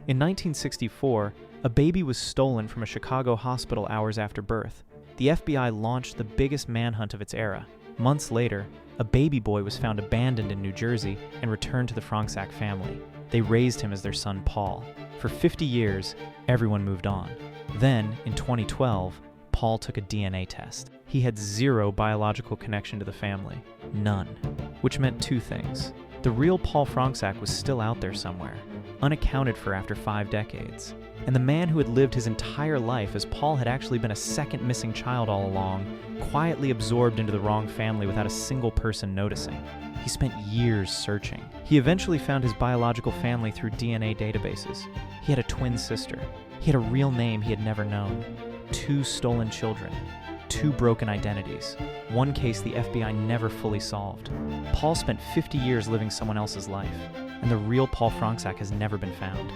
In 1964, a baby was stolen from a Chicago hospital hours after birth. The FBI launched the biggest manhunt of its era. Months later, a baby boy was found abandoned in New Jersey and returned to the Fronczak family. They raised him as their son Paul. For 50 years, everyone moved on. Then, in 2012, Paul took a DNA test. He had zero biological connection to the family. None. Which meant two things. The real Paul Fronczak was still out there somewhere, unaccounted for after 5 decades. And the man who had lived his entire life as Paul had actually been a second missing child all along, quietly absorbed into the wrong family without a single person noticing. He spent years searching. He eventually found his biological family through DNA databases. He had a twin sister. He had a real name he had never known. 2 stolen children. 2 broken identities. One case the FBI never fully solved. Paul spent 50 years living someone else's life, and the real Paul Fronczak has never been found.